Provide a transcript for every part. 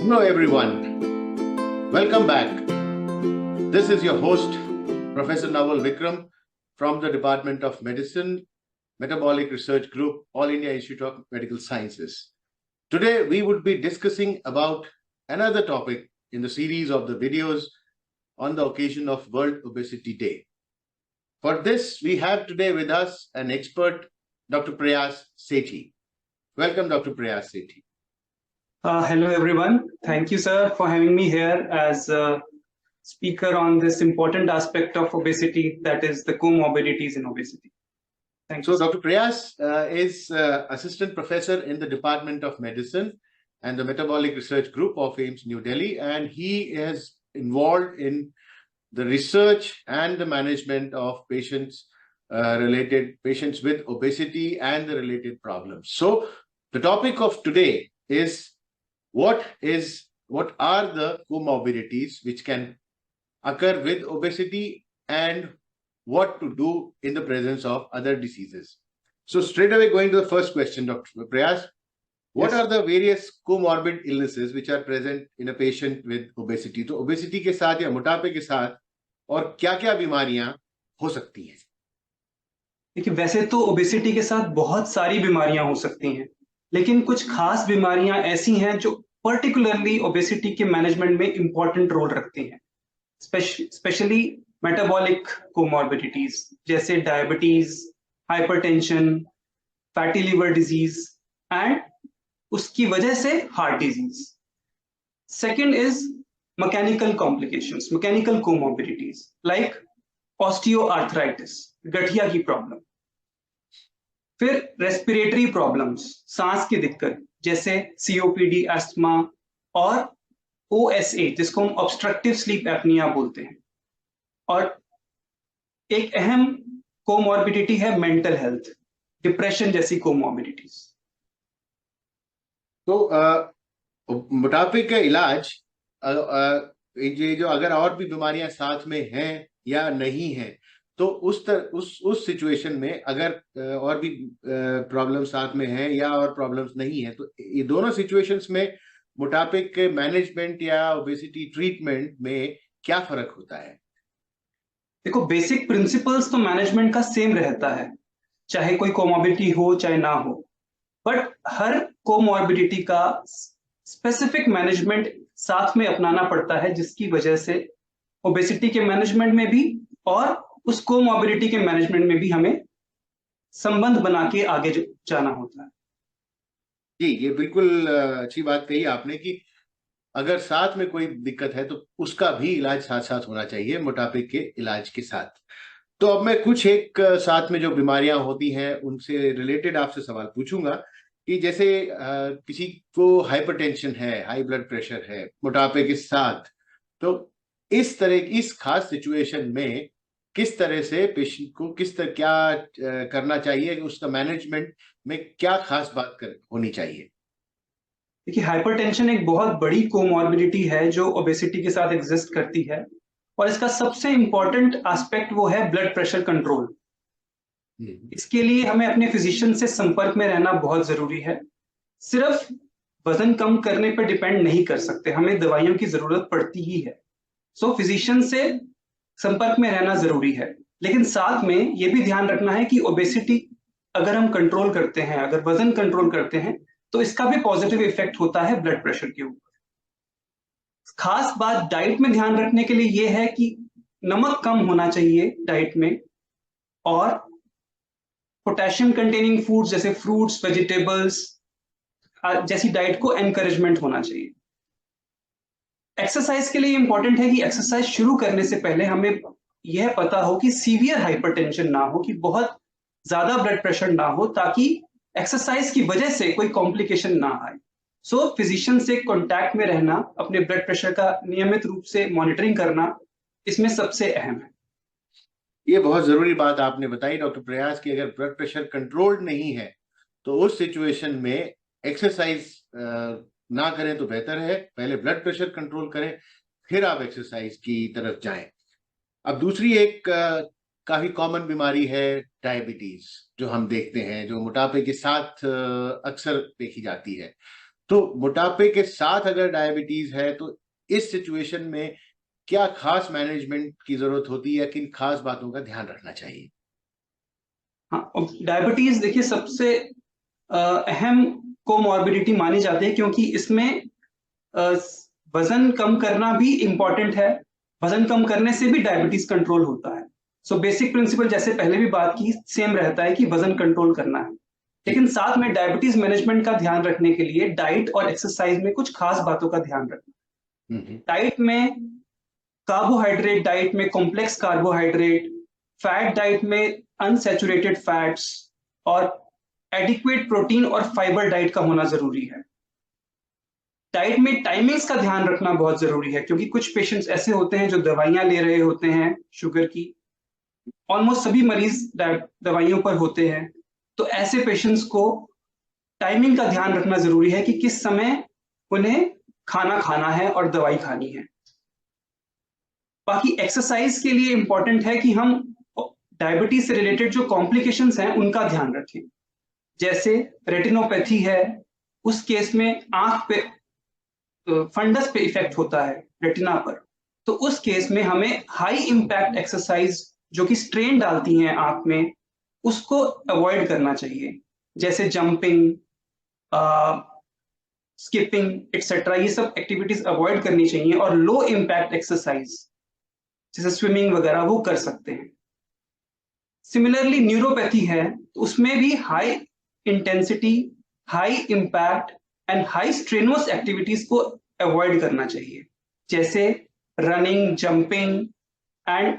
Hello, everyone. Welcome back. This is your host, Professor Naval Vikram from the Department of Medicine, Metabolic Research Group, All India Institute of Medical Sciences. Today, we would be discussing about another topic in the series of the videos on the occasion of World Obesity Day. For this, we have today with us an expert, Dr. Prayas Sethi. Welcome, Dr. Prayas Sethi. Hello, everyone. Thank you, sir, for having me here as a speaker on this important aspect of obesity, that is the comorbidities in obesity. Thank you. So, Dr. Prayas is Assistant Professor in the Department of Medicine and the Metabolic Research Group of AIIMS New Delhi, and he is involved in the research and the management of patients with obesity and the related problems. So, the topic of today is what are the comorbidities which can occur with obesity and what to do in the presence of other diseases. So straight away going to the first question, Dr. Prayas, what are the various comorbid illnesses which are present in a patient with obesity? तो obesity के साथ या मोटापे के साथ और क्या-क्या बीमारियां हो सकती हैं? देखिए, वैसे तो ओबेसिटी के साथ बहुत सारी बीमारियां हो सकती हैं, लेकिन कुछ खास बीमारियां ऐसी हैं जो पर्टिकुलरली ओबेसिटी के मैनेजमेंट में इंपॉर्टेंट रोल रखती हैं, स्पेशली मेटाबॉलिक कोमॉर्बिडिटीज जैसे diabetes, hypertension, fatty liver disease and उसकी वजह से heart disease. Second is mechanical complications, mechanical comorbidities like osteoarthritis, गठिया की प्रॉब्लम. फिर रेस्पिरेटरी प्रॉब्लम्स, सांस की दिक्कत जैसे सीओपीडी, अस्थमा और ओएसए जिसको हम ऑब्स्ट्रक्टिव स्लीप एपनिया बोलते हैं. और एक अहम कोमॉर्बिडिटी है मेंटल हेल्थ, डिप्रेशन जैसी कोमॉर्बिडिटीज. तो मोटापे का इलाज ये जो अगर और भी बीमारियां साथ में हैं या नहीं हैं, तो उस सिचुएशन में अगर और भी प्रॉब्लम साथ में है या और प्रॉब्लम्स नहीं है, तो ये दोनों सिचुएशंस में मोटापे के मैनेजमेंट या ओबेसिटी ट्रीटमेंट में क्या फर्क होता है? देखो, बेसिक प्रिंसिपल्स तो मैनेजमेंट का सेम रहता है, चाहे कोई कोमॉर्बिडिटी हो चाहे ना हो, बट हर कोमॉर्बिडिटी का स्पेसिफिक मैनेजमेंट साथ में अपनाना पड़ता है, जिसकी वजह से ओबेसिटी के मैनेजमेंट में भी और उस कोमॉर्बिडिटी के मैनेजमेंट में भी हमें संबंध बना के आगे जाना होता है. जी, ये बिल्कुल अच्छी बात कही आपने कि अगर साथ में कोई दिक्कत है तो उसका भी इलाज साथ साथ होना चाहिए मोटापे के इलाज के साथ. तो अब मैं कुछ एक साथ में जो बीमारियां होती हैं उनसे रिलेटेड आपसे सवाल पूछूंगा कि जैसे किसी को हाइपरटेंशन है, हाई ब्लड प्रेशर है मोटापे के साथ, तो इस खास सिचुएशन में किस तरह से पेशेंट को क्या करना चाहिए, उसका मैनेजमेंट में क्या खास बात होनी चाहिए? देखिए, हाइपरटेंशन एक बहुत बड़ी कोमॉर्बिडिटी है जो ओबेसिटी के साथ एग्जिस्ट करती है, और इसका सबसे इंपॉर्टेंट एस्पेक्ट वो है ब्लड प्रेशर कंट्रोल. इसके लिए हमें अपने फिजिशियन से संपर्क में रहना बहुत जरूरी है. सिर्फ वजन कम करने पर डिपेंड नहीं कर सकते, हमें दवाइयों की जरूरत पड़ती ही है. सो फिजिशियन से संपर्क में रहना जरूरी है, लेकिन साथ में ये भी ध्यान रखना है कि ओबेसिटी अगर हम कंट्रोल करते हैं, अगर वजन कंट्रोल करते हैं, तो इसका भी पॉजिटिव इफेक्ट होता है ब्लड प्रेशर के ऊपर. खास बात डाइट में ध्यान रखने के लिए यह है कि नमक कम होना चाहिए डाइट में, और पोटेशियम कंटेनिंग फूड्स जैसे फ्रूट्स, वेजिटेबल्स जैसी डाइट को एनकरेजमेंट होना चाहिए. एक्सरसाइज के लिए इंपॉर्टेंट है कि एक्सरसाइज शुरू करने से पहले हमें यह पता हो कि सीवियर हाइपरटेंशन ना हो, कि बहुत ज्यादा ब्लड प्रेशर ना हो, ताकि एक्सरसाइज की वजह से कोई कॉम्प्लिकेशन ना आए. सो फिजिशियन से कांटेक्ट में रहना, अपने ब्लड प्रेशर का नियमित रूप से मॉनिटरिंग करना इसमें सबसे अहम है. ये बहुत जरूरी बात आपने बताई डॉक्टर प्रयास की अगर ब्लड प्रेशर कंट्रोल्ड नहीं है तो उस सिचुएशन में एक्सरसाइज ना करें तो बेहतर है. पहले ब्लड प्रेशर कंट्रोल करें, फिर आप एक्सरसाइज की तरफ जाएं. अब दूसरी एक काफी कॉमन बीमारी है डायबिटीज, जो हम देखते हैं, जो मोटापे के साथ अक्सर देखी जाती है. तो मोटापे के साथ अगर डायबिटीज है तो इस सिचुएशन में क्या खास मैनेजमेंट की जरूरत होती है, किन खास बातों का ध्यान रखना चाहिए? हाँ, डायबिटीज देखिए सबसे अहम कोमॉर्बिडिटी मानी जाती है, क्योंकि इसमें अ, वजन कम करना भी इम्पोर्टेंट है। वजन कम करने से भी डायबिटीज कंट्रोल होता है। सो बेसिक प्रिंसिपल जैसे पहले भी बात की सेम रहता है कि वजन कंट्रोल करना है, लेकिन साथ में डायबिटीज मैनेजमेंट का ध्यान रखने के लिए डाइट और एक्सरसाइज में कुछ खास बातों का ध्यान रखना। डाइट में कार्बोहाइड्रेट डाइट में कॉम्प्लेक्स कार्बोहाइड्रेट, फैट डाइट में अनसैचुरेटेड फैट्स और एडिक्वेट प्रोटीन और फाइबर डाइट का होना जरूरी है। डाइट में टाइमिंग्स का ध्यान रखना बहुत जरूरी है, क्योंकि कुछ पेशेंट्स ऐसे होते हैं जो दवाइयां ले रहे होते हैं शुगर की। ऑलमोस्ट सभी मरीज दवाइयों पर होते हैं, तो ऐसे पेशेंट्स को टाइमिंग का ध्यान रखना जरूरी है कि किस समय उन्हें खाना खाना है और दवाई खानी है। बाकी एक्सरसाइज के लिए इंपॉर्टेंट है कि हम डायबिटीज से रिलेटेड जो कॉम्प्लिकेशंस हैं उनका ध्यान रखें। जैसे रेटिनोपैथी है, उस केस में आंख पे फंडस पे इफेक्ट होता है, रेटिना पर। तो उस केस में हमें हाई इंपैक्ट एक्सरसाइज जो कि स्ट्रेन डालती हैं आंख में, उसको अवॉइड करना चाहिए। जैसे जंपिंग, स्किपिंग एक्सेट्रा, ये सब एक्टिविटीज अवॉइड करनी चाहिए। और लो इंपैक्ट एक्सरसाइज जैसे स्विमिंग वगैरह वो कर सकते हैं। सिमिलरली न्यूरोपैथी है, तो उसमें भी high intensity, high impact and high strenuous activities को अवॉइड करना चाहिए, जैसे running, jumping and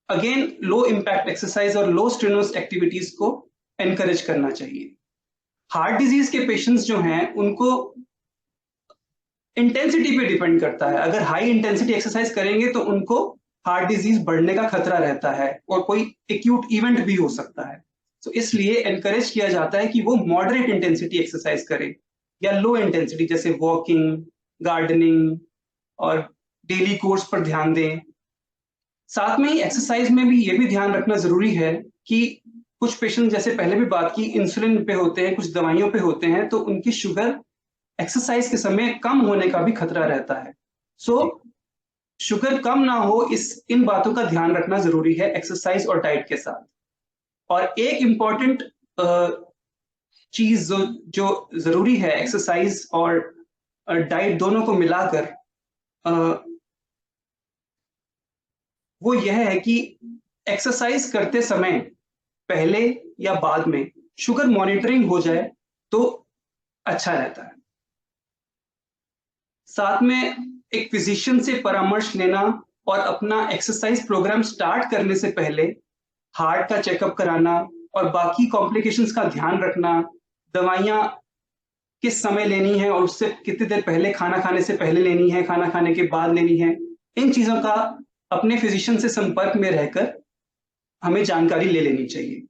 again low impact exercise और लो स्ट्रेनुअस एक्टिविटीज को एनकरेज करना चाहिए। हार्ट डिजीज के पेशेंट्स जो हैं उनको इंटेंसिटी पे डिपेंड करता है। अगर हाई इंटेंसिटी एक्सरसाइज करेंगे तो उनको हार्ट डिजीज बढ़ने का खतरा रहता है और कोई एक्यूट इवेंट भी हो सकता है। तो इसलिए एनकरेज किया जाता है कि वो मॉडरेट इंटेंसिटी एक्सरसाइज करें या लो इंटेंसिटी, जैसे वॉकिंग, गार्डनिंग और डेली कोर्स पर ध्यान दें। साथ में ही एक्सरसाइज में भी ये भी ध्यान रखना जरूरी है कि कुछ पेशेंट, जैसे पहले भी बात की, इंसुलिन पे होते हैं, कुछ दवाइयों पे होते हैं, तो उनकी शुगर एक्सरसाइज के समय कम होने का भी खतरा रहता है। सो शुगर कम ना हो, इन बातों का ध्यान रखना जरूरी है एक्सरसाइज और डाइट के साथ। और एक इंपॉर्टेंट चीज जो जरूरी है एक्सरसाइज और डाइट दोनों को मिलाकर, वो यह है कि एक्सरसाइज करते समय पहले या बाद में शुगर मॉनिटरिंग हो जाए तो अच्छा रहता है। साथ में एक फिजिशियन से परामर्श लेना और अपना एक्सरसाइज प्रोग्राम स्टार्ट करने से पहले हार्ट का चेकअप कराना और बाकी कॉम्प्लिकेशंस का ध्यान रखना, दवाइयां किस समय लेनी है और उससे कितनी देर पहले, खाना खाने से पहले लेनी है, खाना खाने के बाद लेनी है, इन चीजों का अपने फिजिशियन से संपर्क में रहकर हमें जानकारी ले लेनी चाहिए।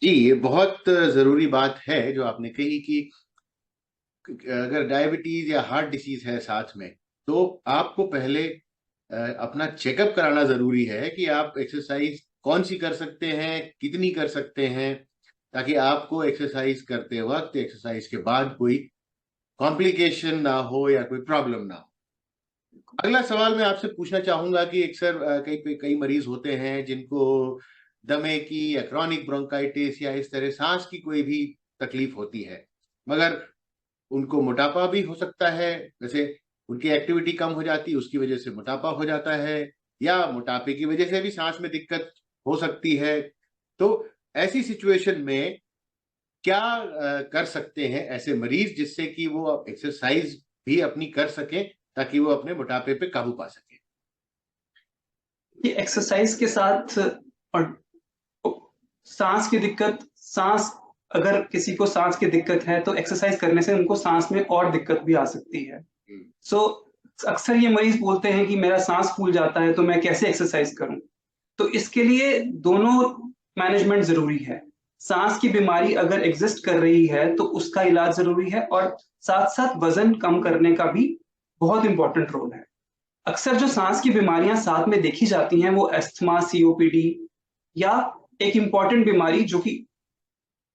जी, ये बहुत जरूरी बात है जो आपने कही कि अगर डायबिटीज या हार्ट डिसीज है साथ में, तो आपको पहले अपना चेकअप कराना जरूरी है कि आप एक्सरसाइज कौन सी कर सकते हैं, कितनी कर सकते हैं, ताकि आपको एक्सरसाइज करते वक्त, एक्सरसाइज के बाद कोई कॉम्प्लिकेशन ना हो या कोई प्रॉब्लम ना हो। अगला सवाल मैं आपसे पूछना चाहूंगा कि अक्सर कई कई मरीज होते हैं जिनको दमे की या क्रॉनिक ब्रोंकाइटिस या इस तरह सांस की कोई भी तकलीफ होती है, मगर उनको मोटापा भी हो सकता है। जैसे उनकी एक्टिविटी कम हो जाती है, उसकी वजह से मोटापा हो जाता है, या मोटापे की वजह से भी सांस में दिक्कत हो सकती है। तो ऐसी सिचुएशन में क्या कर सकते हैं ऐसे मरीज, जिससे कि वो एक्सरसाइज भी अपनी कर सकें ताकि वो अपने मोटापे पे काबू पा सकें? ये एक्सरसाइज के साथ और सांस की दिक्कत, सांस, अगर किसी को सांस की दिक्कत है तो एक्सरसाइज करने से उनको सांस में और दिक्कत भी आ सकती है। सो अक्सर ये मरीज बोलते हैं कि मेरा सांस फूल जाता है तो मैं कैसे एक्सरसाइज करूं। तो इसके लिए दोनों मैनेजमेंट जरूरी है। सांस की बीमारी अगर एग्जिस्ट कर रही है तो उसका इलाज जरूरी है, और साथ साथ वजन कम करने का भी बहुत इंपॉर्टेंट रोल है। अक्सर जो सांस की बीमारियां साथ में देखी जाती हैं वो अस्थमा, सीओपीडी या एक इंपॉर्टेंट बीमारी जो कि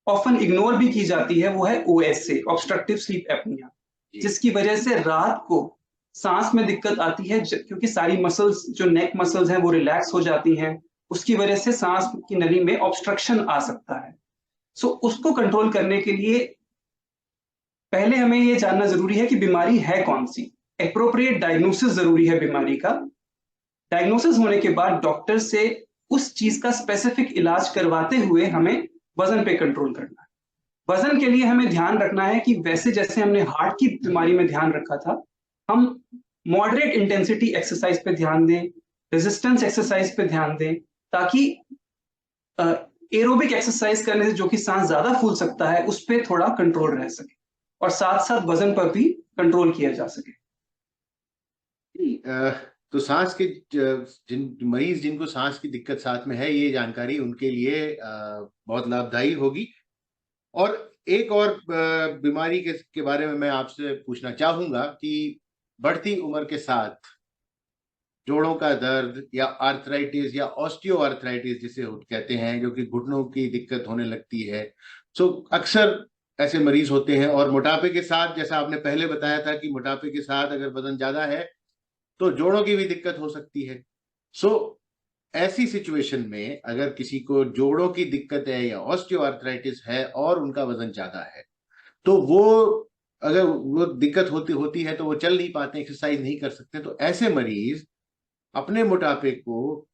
ऑफन इग्नोर भी की जाती है, वो है OSA, ऑब्स्ट्रक्टिव स्लीप एपनिया, जिसकी वजह से रात को सांस में दिक्कत आती है, क्योंकि सारी मसल्स, जो नेक मसल्स हैं, वो रिलैक्स हो जाती हैं, उसकी वजह से सांस की नली में ऑब्स्ट्रक्शन आ सकता है। सो उसको कंट्रोल करने के लिए पहले हमें ये जानना जरूरी है कि बीमारी है कौन सी। एप्रोप्रिएट डायग्नोसिस जरूरी है बीमारी का। डायग्नोसिस होने के बाद डॉक्टर से उस चीज का स्पेसिफिक इलाज करवाते हुए हमें वजन पे कंट्रोल करना है। वजन के लिए हमें ध्यान रखना है कि वैसे जैसे हमने हार्ट की बीमारी में ध्यान रखा था, हम मॉडरेट इंटेंसिटी एक्सरसाइज पे ध्यान दें, रेजिस्टेंस एक्सरसाइज पे ध्यान दें, ताकि एरोबिक एक्सरसाइज करने से जो कि सांस ज्यादा फूल सकता है, उस पर थोड़ा कंट्रोल रह सके, और साथ साथ वजन पर भी कंट्रोल किया जा सके। तो सांस के जिन मरीज जिनको सांस की दिक्कत साथ में है, ये जानकारी उनके लिए बहुत लाभदायी होगी। और एक और बीमारी के बारे में मैं आपसे पूछना चाहूंगा कि बढ़ती उम्र के साथ जोड़ों का दर्द या आर्थराइटिस या ऑस्टियो आर्थराइटिस जिसे कहते हैं, जो कि घुटनों की दिक्कत होने लगती है, सो अक्सर ऐसे मरीज होते हैं। और मोटापे के साथ, जैसा आपने पहले बताया था कि मोटापे के साथ अगर वजन ज्यादा है तो जोड़ों की भी दिक्कत हो सकती है। सो ऐसी सिचुएशन में अगर किसी को जोड़ों की दिक्कत है या ऑस्टियोआर्थराइटिस है और उनका वजन ज्यादा है, तो वो अगर वो दिक्कत होती है तो वो चल नहीं पाते, एक्सरसाइज नहीं कर सकते, तो ऐसे मरीज अपने मोटापे को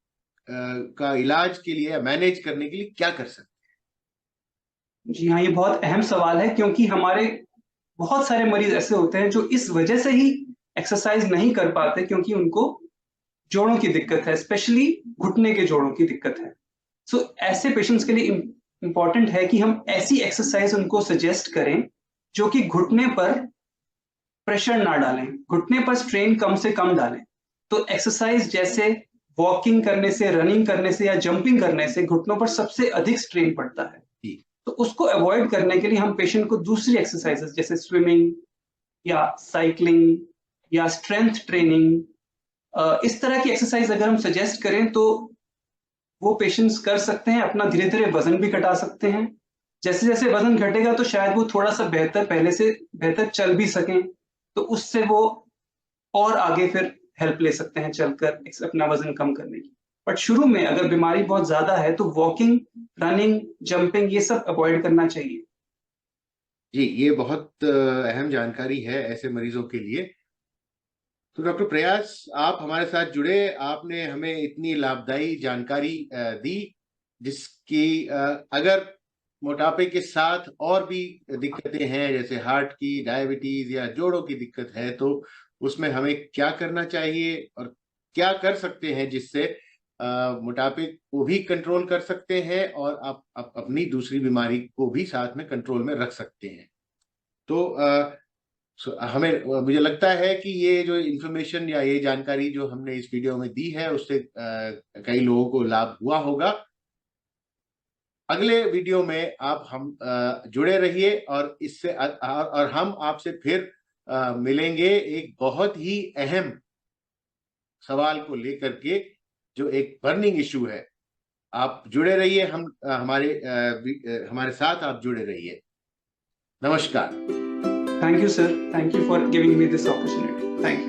का इलाज के लिए, मैनेज करने के लिए क्या कर सकते हैं? जी हाँ, ये बहुत अहम सवाल है, क्योंकि हमारे बहुत सारे मरीज ऐसे होते हैं जो इस वजह से ही एक्सरसाइज नहीं कर पाते, क्योंकि उनको जोड़ों की दिक्कत है, स्पेशली घुटने के जोड़ों की दिक्कत है। सो ऐसे पेशेंट्स के लिए इंपॉर्टेंट है कि हम ऐसी एक्सरसाइज उनको सजेस्ट करें जो कि घुटने पर प्रेशर ना डालें, घुटने पर स्ट्रेन कम से कम डालें। तो एक्सरसाइज जैसे वॉकिंग करने से, रनिंग करने से या जंपिंग करने से घुटनों पर सबसे अधिक स्ट्रेन पड़ता है। तो उसको अवॉइड करने के लिए हम पेशेंट को दूसरी एक्सरसाइजेस जैसे स्विमिंग या साइकिलिंग या स्ट्रेंथ ट्रेनिंग, इस तरह की एक्सरसाइज अगर हम सजेस्ट करें तो वो पेशेंट्स कर सकते हैं, अपना धीरे धीरे वजन भी घटा सकते हैं। जैसे जैसे वजन घटेगा तो शायद वो थोड़ा सा बेहतर, पहले से बेहतर चल भी सकें, तो उससे वो और आगे फिर हेल्प ले सकते हैं चलकर अपना वजन कम करने की। बट शुरू में अगर बीमारी बहुत ज्यादा है तो वॉकिंग, रनिंग, जंपिंग ये सब अवॉइड करना चाहिए। जी, ये बहुत अहम जानकारी है ऐसे मरीजों के लिए। तो डॉक्टर प्रयास, आप हमारे साथ जुड़े, आपने हमें इतनी लाभदायी जानकारी दी, जिसकी अगर मोटापे के साथ और भी दिक्कतें हैं, जैसे हार्ट की, डायबिटीज या जोड़ों की दिक्कत है, तो उसमें हमें क्या करना चाहिए और क्या कर सकते हैं जिससे मोटापे को भी कंट्रोल कर सकते हैं और आप अपनी दूसरी बीमारी को भी साथ में कंट्रोल में रख सकते हैं। तो हमें, मुझे लगता है कि ये जो इन्फॉर्मेशन या ये जानकारी जो हमने इस वीडियो में दी है, उससे कई लोगों को लाभ हुआ होगा। अगले वीडियो में आप हम जुड़े रहिए और इससे और हम आपसे फिर मिलेंगे एक बहुत ही अहम सवाल को लेकर के, जो एक बर्निंग इशू है। आप जुड़े रहिए, हम हमारे साथ आप जुड़े रहिए। नमस्कार। Thank you, sir. Thank you for giving me this opportunity. Thank you.